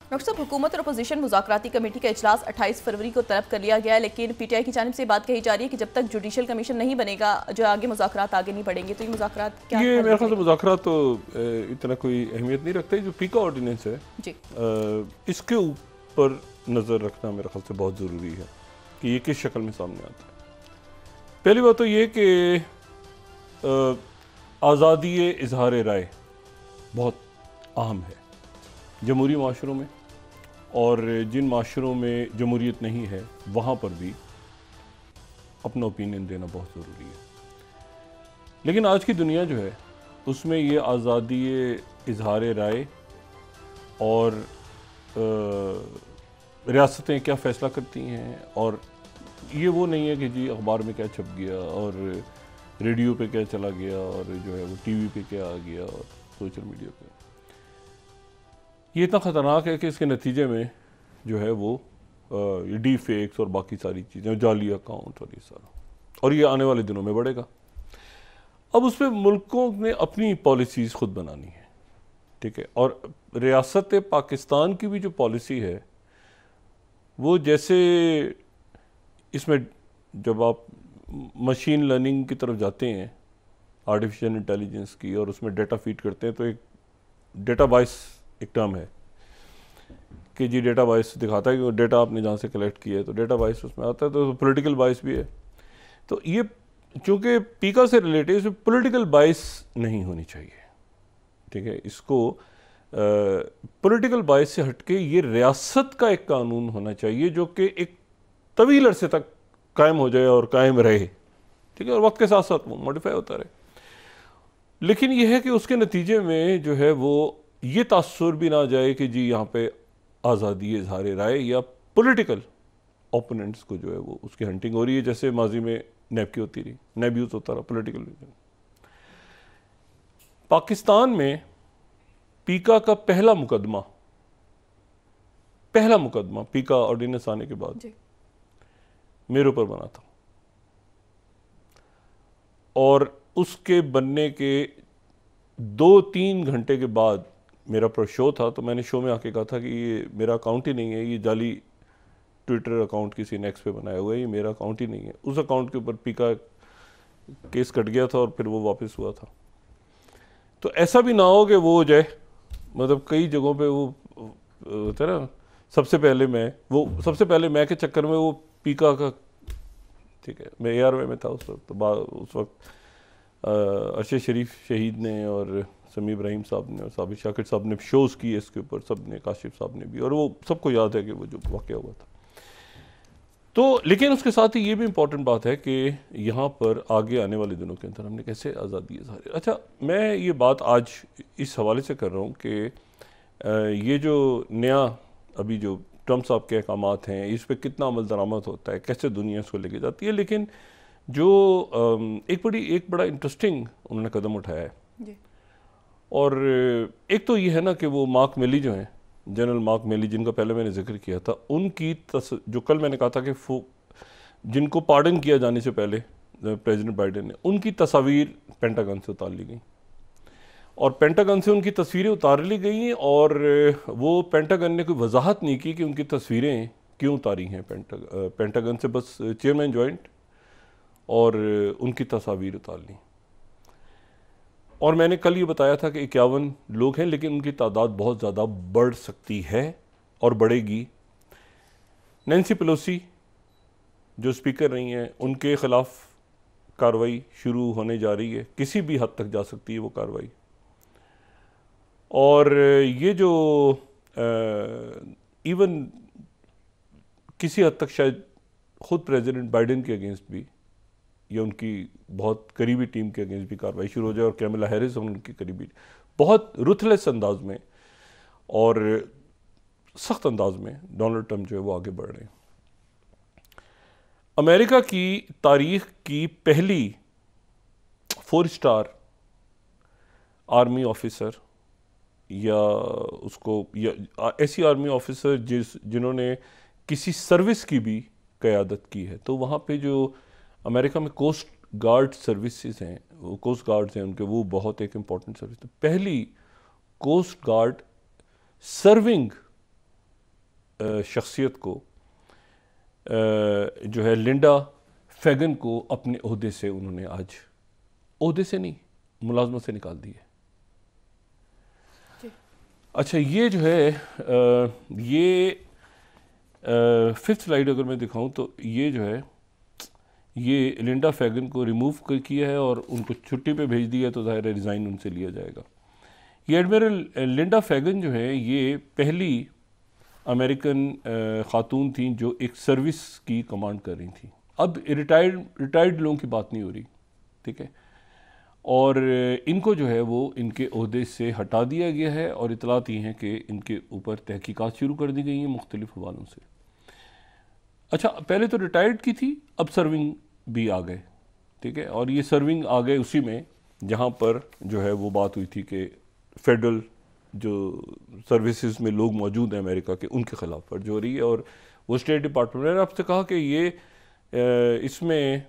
Doctor साहब, हुकूमत और अपोजिशन मुज़ाकराती कमेटी का इजलास 28 फरवरी को तलब कर लिया गया है, लेकिन पीटीआई की जानिब से बात कही जा रही है कि जब तक जुडिशल कमीशन नहीं बनेगा जो आगे मुज़ाकरात आगे नहीं बढ़ेंगे। तो ये मुज़ाकरात क्या ये हल मेरे ख्याल से निकलेंगे? मुज़ाकरात तो इतना कोई अहमियत नहीं रखते। जो पीका ऑर्डिनेंस है जी। इसके ऊपर नज़र रखना मेरे ख्याल से बहुत ज़रूरी है कि ये किस शक्ल में सामने आता है। पहली बात तो ये कि आज़ादी इजहार राय बहुत अहम है जमहूरी माशरों में, और जिन माशरों में जमहूरियत नहीं है वहाँ पर भी अपना ओपिनियन देना बहुत ज़रूरी है। लेकिन आज की दुनिया जो है उसमें ये आज़ादी इजहार राय और रियासतें क्या फ़ैसला करती हैं, और ये वो नहीं है कि जी अखबार में क्या छप गया और रेडियो पे क्या चला गया और जो है वो टीवी पे क्या आ गया और सोशल मीडिया पे। ये इतना ख़तरनाक है कि इसके नतीजे में जो है वो ये डी फेक्स और बाकी सारी चीज़ें, जाली अकाउंट और ये सारा, और ये आने वाले दिनों में बढ़ेगा। अब उस पर मुल्कों ने अपनी पॉलिसीज़ खुद बनानी है, ठीक है। और रियासत पाकिस्तान की भी जो पॉलिसी है वो, जैसे इसमें जब आप मशीन लर्निंग की तरफ जाते हैं, आर्टिफिशियल इंटेलिजेंस की, और उसमें डेटा फीड करते हैं, तो एक डेटा बाइस एक टर्म है कि जी डेटा बाइस दिखाता है कि वो डेटा आपने जहाँ से कलेक्ट किया है, तो डेटा बाइस उसमें आता है, तो पॉलिटिकल बाइस भी है। तो ये चूँकि पीका से रिलेटेड है, इसमें पॉलिटिकल बाइस नहीं होनी चाहिए, ठीक है। इसको पॉलिटिकल बाइस से हटके ये रियासत का एक कानून होना चाहिए जो कि एक तवील अरसे तक कायम हो जाए और कायम रहे, ठीक है, और वक्त के साथ साथ वो मॉडिफाई होता रहे। लेकिन यह है कि उसके नतीजे में जो है वो ये तासुर भी ना जाए कि जी यहाँ पे आज़ादी इजहार राय या पॉलिटिकल ओपोनेंट्स को जो है वो उसकी हंटिंग हो रही है, जैसे माजी में नैब की होती रही, नैब यूज़ होता रहा पॉलिटिकल। पाकिस्तान में पीका का पहला मुकदमा पीका ऑर्डिनेंस आने के बाद मेरे ऊपर बना था, और उसके बनने के 2-3 घंटे के बाद मेरा पर शो था, तो मैंने शो में आके कहा था कि ये मेरा अकाउंट ही नहीं है, ये जाली ट्विटर अकाउंट किसी ने एक्स पे बनाया हुआ है, ये मेरा अकाउंट ही नहीं है। उस अकाउंट के ऊपर पीका केस कट गया था और फिर वो वापस हुआ था। तो ऐसा भी ना हो कि वो हो जाए, मतलब कई जगहों पे वो होता है ना, सबसे पहले मैं के चक्कर में वो पीका का, ठीक है, मैं ARY में था उस वक्त, तो उस वक्त अरशद शरीफ शहीद ने और समी इब्राहिम साहब ने और साबिर शाकिर साहब ने शोज़ किए इसके ऊपर, सब ने, काशिफ साहब ने भी, और वो सबको याद है कि वो जो वाक़या हुआ था। तो लेकिन उसके साथ ही ये भी इम्पॉर्टेंट बात है कि यहाँ पर आगे आने वाले दिनों के अंदर हमने कैसे आज़ादी इज़हार। अच्छा, मैं ये बात आज इस हवाले से कर रहा हूँ कि ये जो नया अभी जो ट्रम्प साहब के अहकामात हैं, इस पर कितना अमल दरामद होता है, कैसे दुनिया इसको लेके जाती है। लेकिन जो एक बड़ा इंटरेस्टिंग उन्होंने कदम उठाया है जी। और एक तो ये है ना कि वो मार्क मिली जो हैं, जनरल मार्क मिली, जिनका पहले मैंने जिक्र किया था, उनकी जो कल मैंने कहा था कि जिनको पार्डन किया जाने से पहले प्रेसिडेंट बाइडेन ने, उनकी तस्वीर पेंटागन से उतार ली गई, और पेंटागन से उनकी तस्वीरें उतार ली गई, और वो पेंटागन ने कोई वजाहत नहीं की कि उनकी तस्वीरें क्यों उतारी हैं पेंटागन से, बस चेयरमैन जॉइंट और उनकी तस्वीर उतार ली। और मैंने कल ये बताया था कि 51 लोग हैं, लेकिन उनकी तादाद बहुत ज़्यादा बढ़ सकती है और बढ़ेगी। नैन्सी पेलोसी जो स्पीकर रही हैं, उनके ख़िलाफ़ कार्रवाई शुरू होने जा रही है, किसी भी हद तक जा सकती है वो कार्रवाई। और ये जो इवन किसी हद तक शायद ख़ुद प्रेसिडेंट बाइडेन के अगेंस्ट भी, या उनकी बहुत करीबी टीम के अगेंस्ट भी कार्रवाई शुरू हो जाए, और कैमला हैरिस और उनकी करीबी बहुत रुथलेस अंदाज में और सख्त अंदाज में डोनाल्ड ट्रंप जो है वो आगे बढ़ रहे हैं। अमेरिका की तारीख की पहली 4 स्टार आर्मी ऑफिसर, या उसको या ऐसी आर्मी ऑफिसर जिन्होंने किसी सर्विस की भी क़यादत की है, तो वहाँ पे जो अमेरिका में कोस्ट गार्ड सर्विसेज हैं, वो कोस्ट गार्ड्स हैं उनके, वो बहुत एक इम्पॉर्टेंट सर्विस। तो पहली कोस्ट गार्ड सर्विंग शख्सियत को जो है लिंडा फैगन को अपने ओहदे से उन्होंने आज, ओहदे से नहीं, मुलाजमत से निकाल दिए। अच्छा, ये जो है ये फिफ्थ स्लाइड अगर मैं दिखाऊं तो ये जो है ये लिंडा फैगन को रिमूव किया है और उनको छुट्टी पे भेज दिया, तो ज़ाहिर है रिज़ाइन उनसे लिया जाएगा। ये एडमिरल लिंडा फैगन जो है ये पहली अमेरिकन ख़ातून थी जो एक सर्विस की कमांड कर रही थी। अब रिटायर्ड लोगों की बात नहीं हो रही, ठीक है, और इनको जो है वो इनके ओहदे से हटा दिया गया है और इतलात ये हैं कि इनके ऊपर तहकीकात शुरू कर दी गई हैं मुख्तलिफ हवालों से। अच्छा, पहले तो रिटायर्ड की थी, अब सर्विंग भी आ गए, ठीक है, और ये सर्विंग आ गए उसी में जहाँ पर जो है वो बात हुई थी कि फेडरल जो सर्विसेज में लोग मौजूद हैं अमेरिका के, उनके ख़िलाफ़ फर्ज हो रही है। और वो स्टेट डिपार्टमेंट ने आपसे कहा कि ये इसमें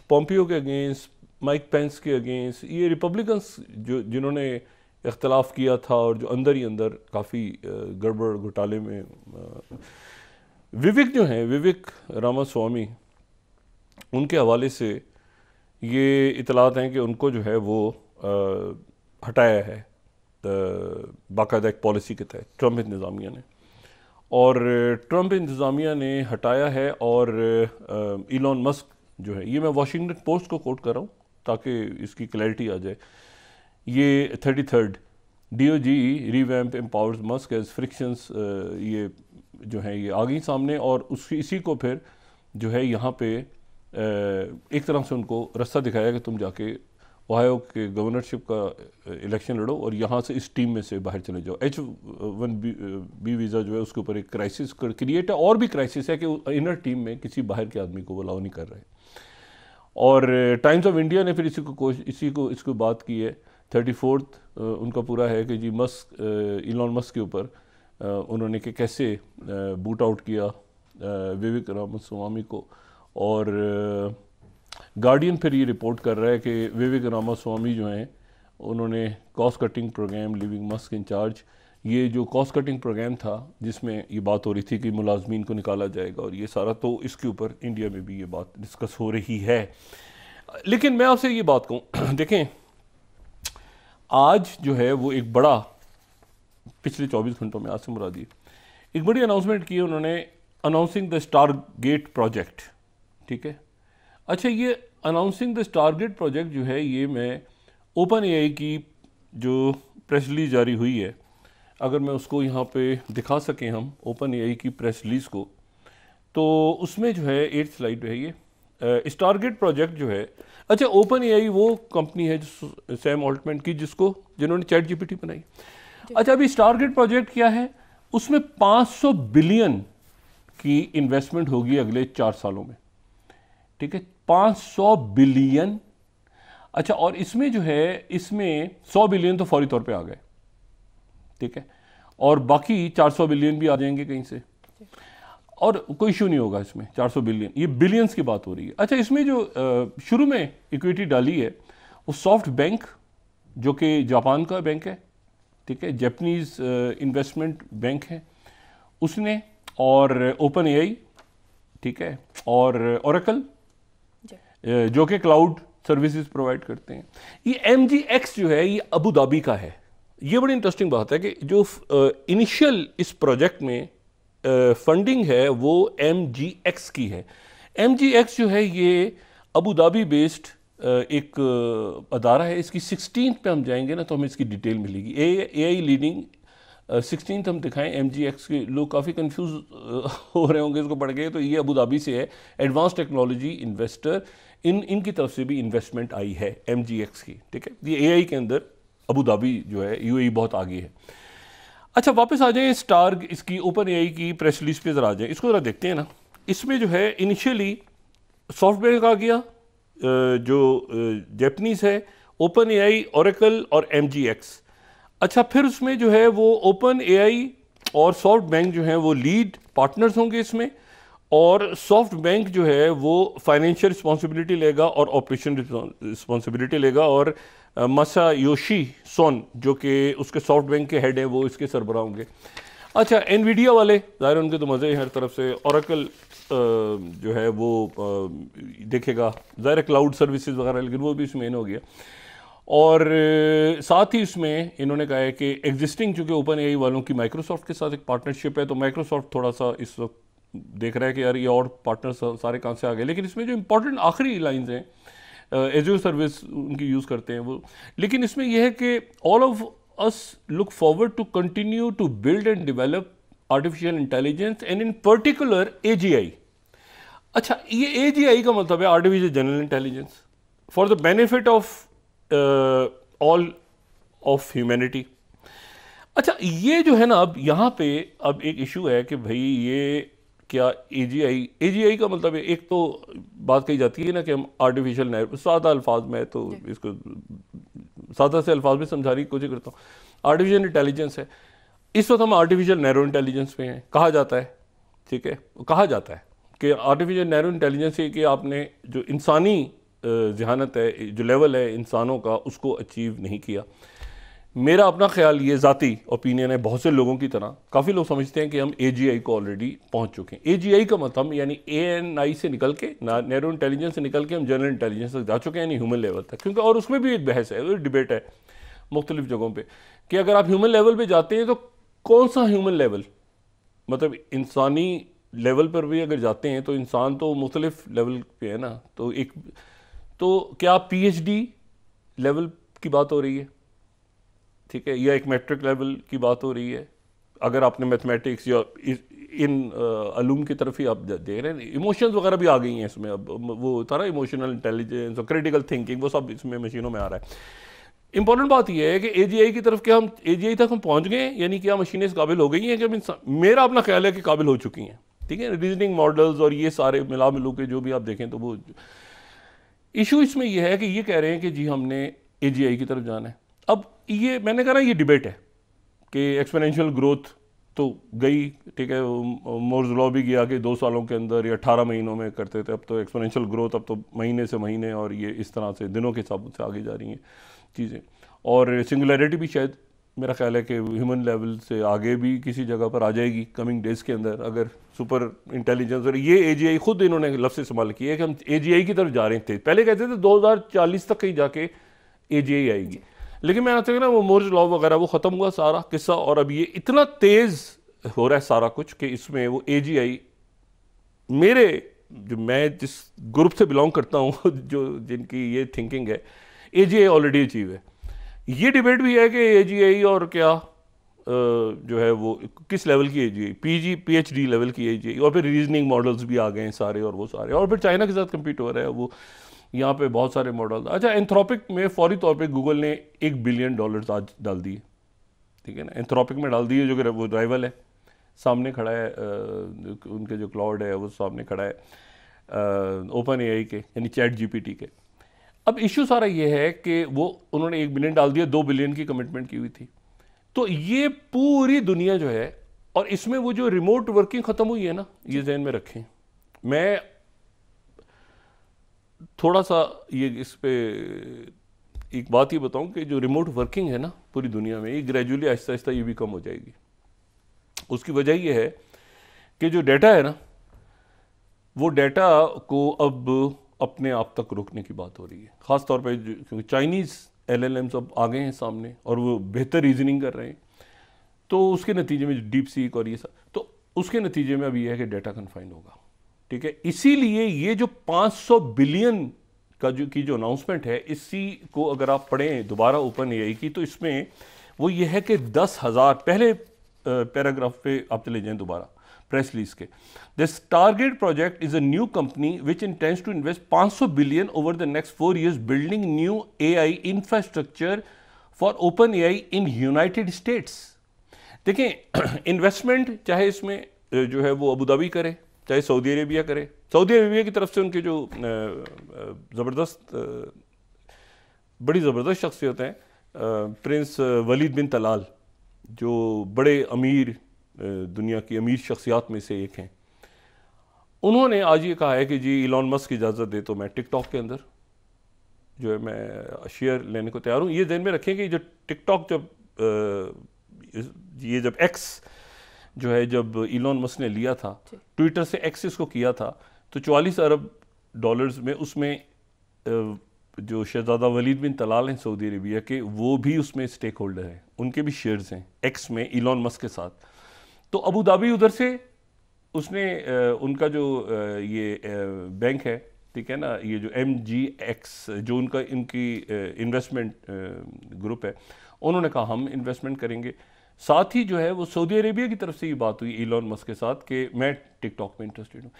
पोम्पियो के अगेंस्ट, माइक पेंस के अगेंस्ट, ये रिपब्लिकन्स जो जिन्होंने इख्तलाफ किया था और जो अंदर ही अंदर काफ़ी गड़बड़ घोटाले में विवेक जो हैं, विवेक रामास्वामी, उनके हवाले से ये इतलात हैं कि उनको जो है वो हटाया है बाकायदा एक पॉलिसी के तहत ट्रंप इंतज़ामिया ने, और ट्रंप इंतज़ामिया ने हटाया है। और इलॉन मस्क जो है, ये मैं वाशिंगटन पोस्ट को कोट कर रहा हूँ ताकि इसकी क्लैरिटी आ जाए, ये 33rd DOJ revamp empowers Musk as frictions, ये जो है ये आ गई सामने, और इसी को फिर जो है यहाँ पे एक तरह से उनको रास्ता दिखाया कि तुम जाके ओहायो के गवर्नरशिप का इलेक्शन लड़ो और यहाँ से इस टीम में से बाहर चले जाओ। H-1B वीज़ा जो है उसके ऊपर एक क्राइसिस क्रिएट है, और भी क्राइसिस है कि इनर टीम में किसी बाहर के आदमी को अलाउ नहीं कर रहे। और टाइम्स ऑफ इंडिया ने फिर इसको बात की है। 34th उनका पूरा है कि जी इलॉन मस्क के ऊपर उन्होंने कि कैसे बूट आउट किया विवेक रामास्वामी को, और गार्डियन फिर ये रिपोर्ट कर रहा है कि विवेक रामास्वामी जो हैं उन्होंने cost cutting program living Musk in charge, ये जो कॉस्ट कटिंग प्रोग्राम था जिसमें ये बात हो रही थी कि मुलाजमीन को निकाला जाएगा और ये सारा, तो इसके ऊपर इंडिया में भी ये बात डिस्कस हो रही है। लेकिन मैं आपसे ये बात कहूँ, देखें आज जो है वो एक बड़ा, पिछले 24 घंटों में, आज से मुरादी एक बड़ी अनाउंसमेंट की है उन्होंने, अनाउंसिंग द स्टारगेट प्रोजेक्ट, ठीक है। अच्छा, ये अनाउंसिंग द स्टारगेट प्रोजेक्ट जो है ये मैं ओपन एआई की जो प्रेस रिलीज जारी हुई है, अगर मैं उसको यहाँ पे दिखा सकें हम ओपन एआई की प्रेस रिलीज को, तो उसमें जो है 8th स्लाइड है ये स्टारगेट प्रोजेक्ट जो है। अच्छा, ओपन एआई वो कंपनी है जो सैम ऑल्टमैन की, जिन्होंने चैट जीपीटी बनाई। अच्छा, अभी स्टारगेट प्रोजेक्ट क्या है, उसमें 500 बिलियन की इन्वेस्टमेंट होगी अगले 4 सालों में, ठीक है, 500 बिलियन। अच्छा, और इसमें जो है इसमें 100 बिलियन तो फौरी तौर पे आ गए, ठीक है, और बाकी 400 बिलियन भी आ जाएंगे कहीं से, और कोई इशू नहीं होगा इसमें। 400 बिलियन, ये बिलियंस की बात हो रही है। अच्छा, इसमें जो शुरू में इक्विटी डाली है वो सॉफ्ट बैंक जो कि जापान का बैंक है, ठीक है, जापानीज इन्वेस्टमेंट बैंक है उसने, और ओपन एआई, ठीक है, और ओरेकल जो कि क्लाउड सर्विसेज प्रोवाइड करते हैं। ये MGX जो है ये अबू धाबी का है। ये बड़ी इंटरेस्टिंग बात है कि जो इनिशियल इस प्रोजेक्ट में फंडिंग है वो MGX की है। MGX जो है ये अबू धाबी बेस्ड एक अदारा है। इसकी 16th पे हम जाएंगे ना तो हमें इसकी डिटेल मिलेगी। AI लीडिंग 16th हम दिखाएं। MGX के लोग काफ़ी कंफ्यूज हो रहे होंगे इसको पढ़ के, तो ये अबू धाबी से है, एडवांस टेक्नोलॉजी इन्वेस्टर, इनकी तरफ से भी इन्वेस्टमेंट आई है MGX की, ठीक है। ये AI के अंदर अबू धाबी जो है UAE बहुत आगे है। अच्छा, वापस आ जाए इसकी ओपन AI की प्रेस रिलीज पे ज़रा आ जाए, इसको ज़रा देखते हैं ना। इसमें जो है इनिशियली सॉफ्टवेयर आ गया जो जापानीज़ है, ओपन AI, ओरेकल और MGX। अच्छा, फिर उसमें जो है वो ओपन AI और सॉफ्ट बैंक जो है वो लीड पार्टनर्स होंगे इसमें, और सॉफ्ट बैंक जो है वो फाइनेंशियल रिस्पॉन्सिबिलिटी लेगा और ऑपरेशन रिस्पॉन्सिबिलिटी लेगा, और मासायोशी सोन जो कि उसके सॉफ्ट बैंक के हेड हैं वो इसके सरबराह होंगे। अच्छा, एनवीडिया वाले ज़ाहिर उनके तो मज़े हैं हर तरफ से। ओरेकल जो है वो देखेगा ज़ाहिर क्लाउड सर्विसेज वगैरह, लेकिन वो भी इसमें इन हो गया। और साथ ही इसमें इन्होंने कहा है कि एग्जिस्टिंग चूँकि ओपन एआई वालों की माइक्रोसॉफ्ट के साथ एक पार्टनरशिप है, तो माइक्रोसॉफ्ट थोड़ा सा इस वक्त देख रहा है कि यार ये और पार्टनर्स सारे कहाँ से आ गए। लेकिन इसमें जो इंपॉर्टेंट आखिरी लाइंस हैं, एज्योर सर्विस उनकी यूज़ करते हैं वो, लेकिन इसमें यह है कि all of us look forward to continue to build and develop artificial intelligence and in particular AGI। अच्छा, ये AGI का मतलब है artificial general intelligence for the benefit of all of humanity. अच्छा, ये जो है ना, अब यहाँ पे अब एक इशू है कि भाई ये क्या AGI का मतलब है, एक तो बात कही जाती है ना कि हम आर्टिफिशियल, सादा अल्फाज में तो इसको सादा से अल्फाज में समझाने की कोशिश करता हूँ, आर्टिफिशियल इंटेलिजेंस है। इस वक्त हम आर्टिफिशियल नैरो इंटेलिजेंस में हैं, कहा जाता है, ठीक है, कहा जाता है कि आर्टिफिशियल नैरो इंटेलिजेंस है कि आपने जो इंसानी जहानत है, जो लेवल है इंसानों का, उसको अचीव नहीं किया। मेरा अपना ख्याल, ये ज़ाती ओपिनियन है, बहुत से लोगों की तरह काफ़ी लोग समझते हैं कि हम AGI को ऑलरेडी पहुंच चुके हैं। AGI का मतलब यानी ANI से निकल के, नैरो इंटेलिजेंस से निकल के हम जनरल इंटेलिजेंस तक जा चुके हैं, यानी ह्यूमन लेवल तक। क्योंकि और उसमें भी एक बहस है, वो डिबेट है मुख्तलिफ जगहों पर कि अगर आप ह्यूमन लेवल पर जाते हैं तो कौन सा ह्यूमन लेवल, मतलब इंसानी लेवल पर भी अगर जाते हैं तो इंसान तो मुख्तलिफ लेवल पे है ना, तो क्या PhD लेवल की बात हो रही है, ठीक है, या एक मैट्रिक लेवल की बात हो रही है? अगर आपने मैथमेटिक्स या इन अलूम की तरफ ही आप देख रहे हैं, इमोशंस वगैरह भी आ गई हैं इसमें। अब वो था ना इमोशनल इंटेलिजेंस और क्रिटिकल थिंकिंग, वो सब इसमें मशीनों में आ रहा है। इंपॉर्टेंट बात यह है कि AGI की तरफ क्या हम AGI तक हम पहुंच गए हैं, यानी क्या मशीनें इस काबिल हो गई हैं कि मेरा अपना ख्याल है कि काबिल हो चुकी हैं, ठीक है। रीजनिंग मॉडल्स और ये सारे मिलू के जो भी आप देखें, तो वो इशू इसमें यह है कि ये कह रहे हैं कि जी हमने AGI की तरफ जाना है। अब ये मैंने कहा ना, ये डिबेट है कि एक्सपोनेंशियल ग्रोथ तो गई, ठीक है, मोर्स लॉ भी गया कि 2 सालों के अंदर या 18 महीनों में करते थे, अब तो एक्सपोनेंशियल ग्रोथ अब तो महीने से महीने और ये इस तरह से दिनों के हिसाब से आगे जा रही हैं चीज़ें। और सिंगुलैरिटी भी शायद मेरा ख्याल है कि ह्यूमन लेवल से आगे भी किसी जगह पर आ जाएगी कमिंग डेज के अंदर, अगर सुपर इंटेलिजेंस। और ये AGI खुद इन्होंने लफ्ज़ इस्तेमाल किया है कि हम AGI की तरफ जा रहे थे। पहले कहते थे 2040 तक कहीं जाके AGI आएगी, लेकिन मैं आता ना वो मोर्स लॉ वगैरह वो ख़त्म हुआ सारा किस्सा, और अब ये इतना तेज़ हो रहा है सारा कुछ कि इसमें वो AGI, मेरे जो मैं जिस ग्रुप से बिलोंग करता हूँ जो जिनकी ये थिंकिंग है, AGI ऑलरेडी अचीव है। ये डिबेट भी है कि AGI और क्या जो है वो किस लेवल की AGI, PhD लेवल की AGI, और फिर रीजनिंग मॉडल्स भी आ गए हैं सारे और वो सारे, और फिर चाइना के साथ कम्पीट हो रहा है वो, यहाँ पे बहुत सारे मॉडल। अच्छा, एंथ्रोपिक में फौरी तौर पे गूगल ने $1 बिलियन आज डाल दिए, ठीक है ना, एंथ्रोपिक में डाल दिए, जो कि वो राइवल है, सामने खड़ा है, उनके जो क्लाउड है वो सामने खड़ा है ओपन AI के, यानी ChatGPT के। अब इशू सारा ये है कि वो उन्होंने $1 बिलियन डाल दिया, $2 बिलियन की कमिटमेंट की हुई थी। तो ये पूरी दुनिया जो है, और इसमें वो जो रिमोट वर्किंग ख़त्म हुई है ना, ये जहन में रखें। मैं थोड़ा सा ये इस पे एक बात ये बताऊं कि जो रिमोट वर्किंग है ना पूरी दुनिया में, ये ग्रेजुअली आहिस्ता आहिस्ता ये भी कम हो जाएगी। उसकी वजह ये है कि जो डाटा है ना, वो डाटा को अब अपने आप तक रोकने की बात हो रही है, ख़ास तौर पे क्योंकि चाइनीज़ LLMs अब आ गए हैं सामने और वो बेहतर रीजनिंग कर रहे हैं, तो उसके नतीजे में डीप सीक और ये सब, तो उसके नतीजे में अब ये है कि डाटा कन्फाइंड होगा, ठीक है। इसीलिए ये जो 500 बिलियन का जो अनाउंसमेंट है, इसी को अगर आप पढ़ें दोबारा ओपन AI की, तो इसमें वो ये है कि 10,000 पहले पैराग्राफ पे आप चले जाएं दोबारा प्रेस रिलीज के, this target project is a new company which intends to invest 500 billion over the next 4 years building new AI infrastructure for open AI in United States. देखें, इन्वेस्टमेंट चाहे इसमें जो है वो अबू धाबी करे, चाहे Saudi Arabia करे। Saudi Arabia की तरफ से उनके जो बड़ी ज़बरदस्त शख्सियत हैं, प्रिंस वलीद बिन तलाल, जो बड़े अमीर दुनिया की अमीर शख्सियात में से एक हैं, उन्होंने आज ये कहा है कि जी इलॉन मस्क की इजाज़त दे तो मैं टिकटॉक के अंदर जो है मैं शेयर लेने को तैयार हूँ। ये ध्यान में रखें कि जो टिकटॉक जब X जो है जब इलॉन मस्क ने लिया था, ट्विटर से एक्सेस को किया था, तो 44 अरब डॉलर्स में उसमें जो शहजादा वलीद बिन तलाल हैं सऊदी अरेबिया के, वो भी उसमें स्टेक होल्डर हैं, उनके भी शेयर्स हैं एक्स में इलॉन मस्क के साथ। तो अबू धाबी उधर से उसने उनका जो ये बैंक है, ठीक है ना, ये जो MGX जो उनका इनकी इन्वेस्टमेंट ग्रुप है, उन्होंने कहा हम इन्वेस्टमेंट करेंगे। साथ ही जो है वो सऊदी अरेबिया की तरफ से ये बात हुई इलॉन मस्क के साथ कि मैं टिकटॉक में इंटरेस्टेड हूँ।